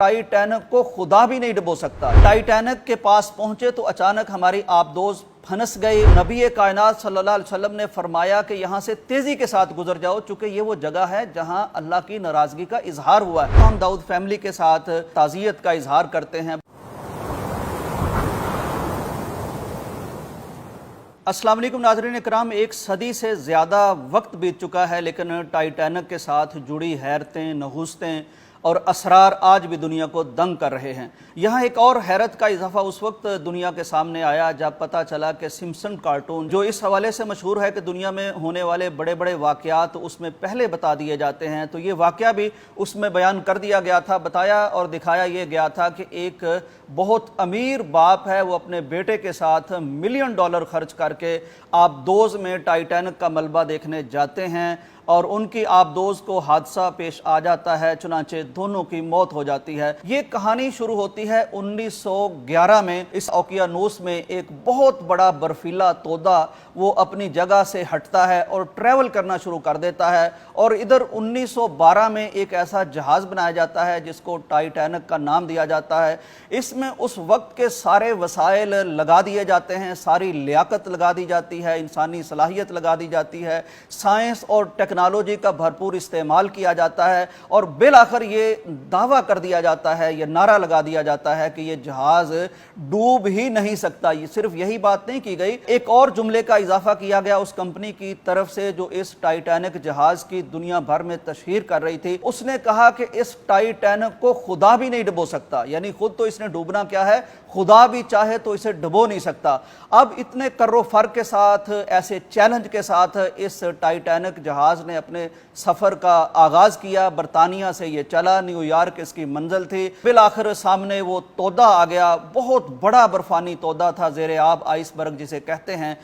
Titanic को खुदा भी नहीं डुबो सकता। टाइटैनिक के पास पहुंचे तो अचानक हमारी आबदोज फंस गई। नबी कायनात सल्लल्लाहु अलैहि वसल्लम ने फरमाया कि यहाँ से तेजी के साथ गुजर जाओ, चूंकि ये वो जगह है जहाँ अल्लाह की नाराजगी का इजहार हुआ है। हम दाऊद फैमिली के साथ ताज़ियत का इजहार करते हैं। अस्सलाम वालेकुम नाज़रीन इकराम, एक सदी से ज़्यादा वक्त बीत चुका है, लेकिन टाइटैनिक के साथ जुड़ी हैरतें, नहूसतें और असरार आज भी दुनिया को दंग कर रहे हैं। यहाँ एक और हैरत का इजाफा उस वक्त दुनिया के सामने आया जब पता चला कि सिम्पसन कार्टून, जो इस हवाले से मशहूर है कि दुनिया में होने वाले बड़े बड़े वाक़यात उसमें पहले बता दिए जाते हैं, तो ये वाक़या भी उसमें बयान कर दिया गया था। बताया और दिखाया ये गया था कि एक बहुत अमीर बाप है, वो अपने बेटे के साथ $1 मिलियन खर्च करके आबदोज़ में टाइटैनिक का मलबा देखने जाते हैं और उनकी आबदोज़ को हादसा पेश आ जाता है, चुनांचे दोनों की मौत हो जाती है। ये कहानी शुरू होती है 1911 में। इस ओकियानूस में एक बहुत बड़ा बर्फीला तोदा वो अपनी जगह से हटता है और ट्रैवल करना शुरू कर देता है, और इधर 1912 में एक ऐसा जहाज़ बनाया जाता है जिसको टाइटैनिक का नाम दिया जाता है। इसमें उस वक्त के सारे वसाइल लगा दिए जाते हैं, सारी लियाकत लगा दी जाती है, इंसानी सलाहियत लगा दी जाती है, साइंस और टेक्नोलॉजी का भरपूर इस्तेमाल किया जाता है, और बिल आखिर ये दावा कर दिया जाता है, ये नारा लगा दिया जाता है कि ये जहाज़ डूब ही नहीं सकता। ये सिर्फ यही बात नहीं की गई, एक और जुमले का इजाफा किया गया उस कंपनी की तरफ से जो इस टाइटैनिक जहाज़ की दुनिया भर में तशहीर कर रही थी। उसने कहा कि इस टाइटैनिक को खुदा भी नहीं डुबो सकता, यानी खुद तो इसने डूबना क्या है, खुदा भी चाहे तो इसे डुबो नहीं सकता। अब इतने कर्रो फर्क के साथ, ऐसे चैलेंज के साथ इस टाइटैनिक जहाज़ ने अपने सफ़र का आगाज़ किया। बरतानिया से ये चला, न्यूयॉर्क इसकी मंजिल थी। बिल आखिर सामने वो तोदा आ गया, बहुत बड़ा बर्फानी तोदा था, ज़ेरे आब आइसबर्ग जिसे कहते हैं।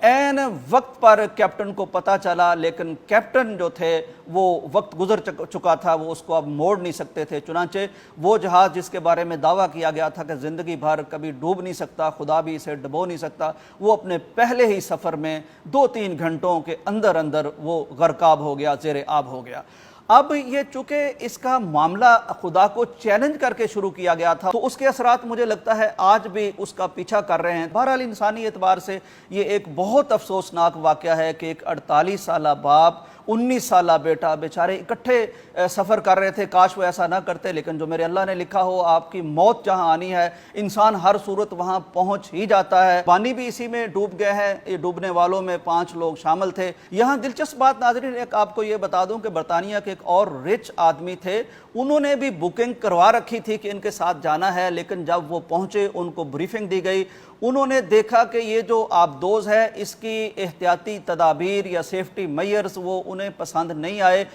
ऐन वक्त पर कैप्टन को पता चला, लेकिन कैप्टन जो थे वो वक्त गुजर चुका था, वो उसको अब मोड़ नहीं सकते थे। चुनांचे वो जहाज़ जिसके बारे में दावा किया गया था कि ज़िंदगी भर कभी डूब नहीं सकता, खुदा भी इसे डुबो नहीं सकता, वो अपने पहले ही सफ़र में 2-3 घंटों के अंदर अंदर वो गर्काब हो गया, ज़ेरे आब हो गया। अब ये चूंकि इसका मामला खुदा को चैलेंज करके शुरू किया गया था, तो उसके असरात मुझे लगता है आज भी उसका पीछा कर रहे हैं। बहरहाल इंसानी एतबार से ये एक बहुत अफसोसनाक वाक़या है कि एक 48 साला बाप, 19 साला बेटा, बेचारे इकट्ठे सफ़र कर रहे थे। काश वो ऐसा ना करते, लेकिन जो मेरे अल्लाह ने लिखा हो, आपकी मौत जहाँ आनी है, इंसान हर सूरत वहाँ पहुँच ही जाता है। बानी भी इसी में डूब गए हैं। ये डूबने वालों में 5 लोग शामिल थे। यहाँ दिलचस्प बात नाज़रीन एक आपको ये बता दूँ कि बरतानिया के एक और रिच आदमी थे, उन्होंने भी बुकिंग करवा रखी थी कि इनके साथ जाना है, लेकिन जब वो पहुँचे उनको ब्रीफिंग दी गई। उन्होंने देखा कि ये जो आबदोज़ है इसकी एहतियाती तदाबीर या सेफ्टी मेजर्स वो उन्हें पसंद नहीं आए।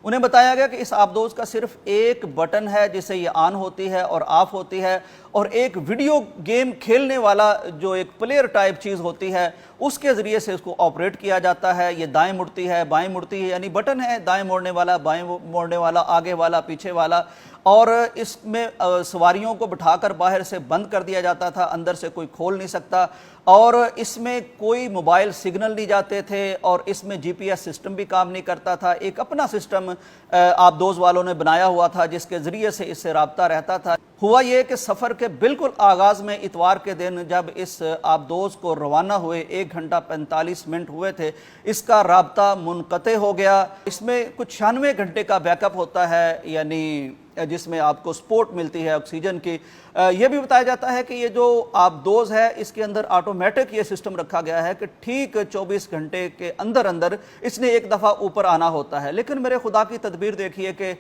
उन्हें बताया गया कि इस आबदोज़ का सिर्फ एक बटन है जिससे ये ऑन होती है और ऑफ होती है, और एक वीडियो गेम खेलने वाला जो एक प्लेयर टाइप चीज़ होती है उसके ज़रिए से उसको ऑपरेट किया जाता है। ये दाएं मुड़ती है, बाएं मुड़ती है, यानी बटन है दाएं मोड़ने वाला, बाएं मोड़ने वाला, आगे वाला, पीछे वाला, और इसमें सवारियों को बिठाकर बाहर से बंद कर दिया जाता था, अंदर से कोई खोल नहीं सकता, और इसमें कोई मोबाइल सिग्नल नहीं जाते थे, और इसमें GPS सिस्टम भी काम नहीं करता था। एक अपना सिस्टम आबदोज़ वालों ने बनाया हुआ था जिसके ज़रिए से इससे राब्ता रहता था। हुआ ये कि सफ़र के बिल्कुल आगाज़ में इतवार के दिन जब इस आबदोज़ को रवाना हुए 1 घंटा 45 मिनट हुए थे, इसका राब्ता मुनक़ते हो गया। इसमें कुछ 96 घंटे का बैकअप होता है, यानी जिसमें आपको सपोर्ट मिलती है ऑक्सीजन की। यह भी बताया जाता है कि ये जो आबदोज़ है इसके अंदर ऑटोमेटिक ये सिस्टम रखा गया है कि ठीक 24 घंटे के अंदर अंदर इसने एक दफ़ा ऊपर आना होता है। लेकिन मेरे खुदा की तदबीर देखिए कि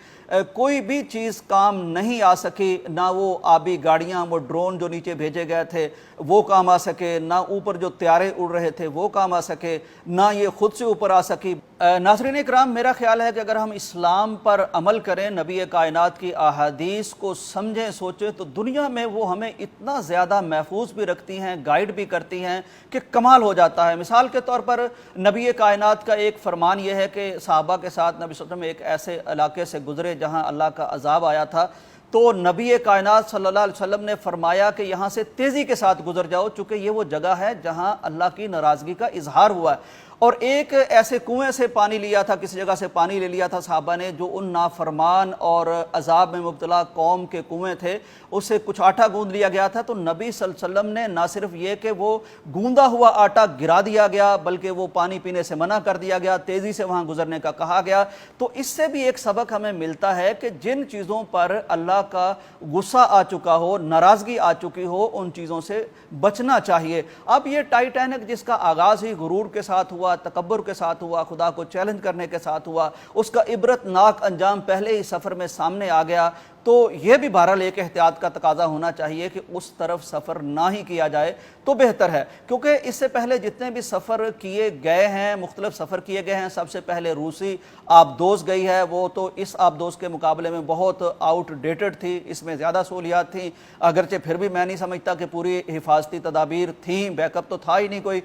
कोई भी चीज़ काम नहीं आ सकी, ना वो आबी गाड़ियाँ, वो ड्रोन जो नीचे भेजे गए थे वो काम आ सके, ना ऊपर जो त्यारे उड़ रहे थे वो काम आ सके, ना ये खुद से ऊपर आ सकी। नाज़रीन इकराम, मेरा ख्याल है कि अगर हम इस्लाम पर अमल करें, नबी कायनात की अहादीस को समझें, सोचें, तो दुनिया में वो हमें इतना ज़्यादा महफूज भी रखती हैं, गाइड भी करती हैं कि कमाल हो जाता है। मिसाल के तौर पर नबी कायनात का एक फरमान ये है कि सहाबा के साथ नबी सल्लल्लाहु अलैहि वसल्लम एक ऐसे इलाके से गुजरे जहाँ अल्लाह का अजाब आया था, तो नबी कायनात सल्लल्लाहु अलैहि वसल्लम ने फरमाया कि यहाँ से तेज़ी के साथ गुजर जाओ, चूँकि ये वो जगह है जहाँ अल्लाह की नाराज़गी का इजहार हुआ है। اور ایک ایسے کنویں سے پانی لیا تھا، کسی جگہ سے پانی لے لیا تھا صحابہ نے، جو ان نافرمان اور عذاب میں مبتلا قوم کے کنویں تھے، اسے کچھ آٹا گوندھ لیا گیا تھا۔ تو نبی صلی اللہ علیہ وسلم نے نہ صرف یہ کہ وہ گوندا ہوا آٹا گرا دیا گیا، بلکہ وہ پانی پینے سے منع کر دیا گیا، تیزی سے وہاں گزرنے کا کہا گیا۔ تو اس سے بھی ایک سبق ہمیں ملتا ہے کہ جن چیزوں پر اللہ کا غصہ آ چکا ہو، ناراضگی آ چکی ہو، ان چیزوں سے بچنا چاہیے۔ اب یہ ٹائٹینک جس کا آغاز ہی غرور کے ساتھ ہوا، تکبر کے ساتھ ہوا، خدا کو چیلنج کرنے کے ساتھ ہوا، اس کا عبرت ناک انجام پہلے ہی سفر میں سامنے آ گیا۔ تو یہ بھی بہرحال ایک احتیاط کا تقاضا ہونا چاہیے کہ اس طرف سفر نہ ہی کیا جائے تو بہتر ہے، کیونکہ اس سے پہلے جتنے بھی سفر کیے گئے ہیں، مختلف سفر کیے گئے ہیں، سب سے پہلے روسی آبدوز گئی ہے، وہ تو اس آبدوز کے مقابلے میں بہت آؤٹ ڈیٹڈ تھی، اس میں زیادہ سہولیات تھیں، اگرچہ پھر بھی میں نہیں سمجھتا کہ پوری حفاظتی تدابیر تھیں، بیک اپ تو تھا ہی نہیں کوئی۔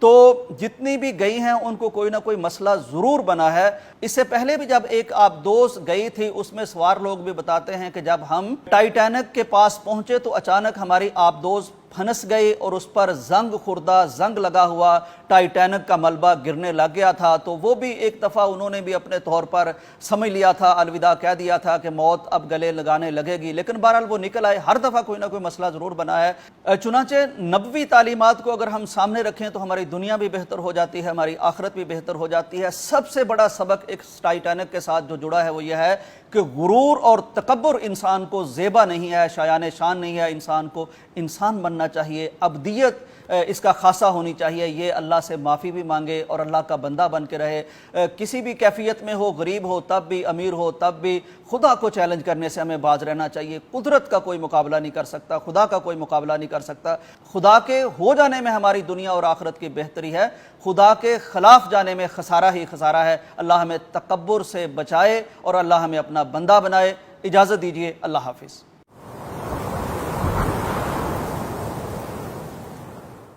تو جتنی بھی گئی ہیں ان کو کوئی نہ کوئی مسئلہ ضرور بنا ہے۔ اس سے پہلے بھی جب ایک آبدوز گئی تھی، اس میں سوار لوگ بھی بتاتے ہیں کہ جب ہم ٹائٹینک کے پاس پہنچے تو اچانک ہماری آبدوز پھنس گئی اور اس پر زنگ خوردہ، زنگ لگا ہوا ٹائٹینک کا ملبہ گرنے لگ گیا تھا۔ تو وہ بھی ایک دفعہ انہوں نے بھی اپنے طور پر سمجھ لیا تھا، الوداع کہہ دیا تھا کہ موت اب گلے لگانے لگے گی، لیکن بہرحال وہ نکل آئے۔ ہر دفعہ کوئی نہ کوئی مسئلہ ضرور بنا ہے۔ چنانچہ نبوی تعلیمات کو اگر ہم سامنے رکھیں تو ہماری دنیا بھی بہتر ہو جاتی ہے، ہماری آخرت بھی بہتر ہو جاتی ہے۔ سب سے بڑا سبق ایک ٹائٹینک کے ساتھ جو جڑا ہے وہ یہ ہے کہ غرور اور تکبر انسان کو زیبا نہیں ہے، شایان شان نہیں ہے۔ انسان کو انسان بننا چاہیے، ابدیت اس کا خاصہ ہونی چاہیے، یہ اللہ سے معافی بھی مانگے اور اللہ کا بندہ بن کے رہے، کسی بھی کیفیت میں ہو، غریب ہو تب بھی، امیر ہو تب بھی، خدا کو چیلنج کرنے سے ہمیں باز رہنا چاہیے۔ قدرت کا کوئی مقابلہ نہیں کر سکتا، خدا کا کوئی مقابلہ نہیں کر سکتا۔ خدا کے ہو جانے میں ہماری دنیا اور آخرت کی بہتری ہے، خدا کے خلاف جانے میں خسارہ ہی خسارہ ہے۔ اللہ ہمیں تکبر سے بچائے اور اللہ ہمیں اپنا بندہ بنائے۔ اجازت دیجیے، اللہ حافظ۔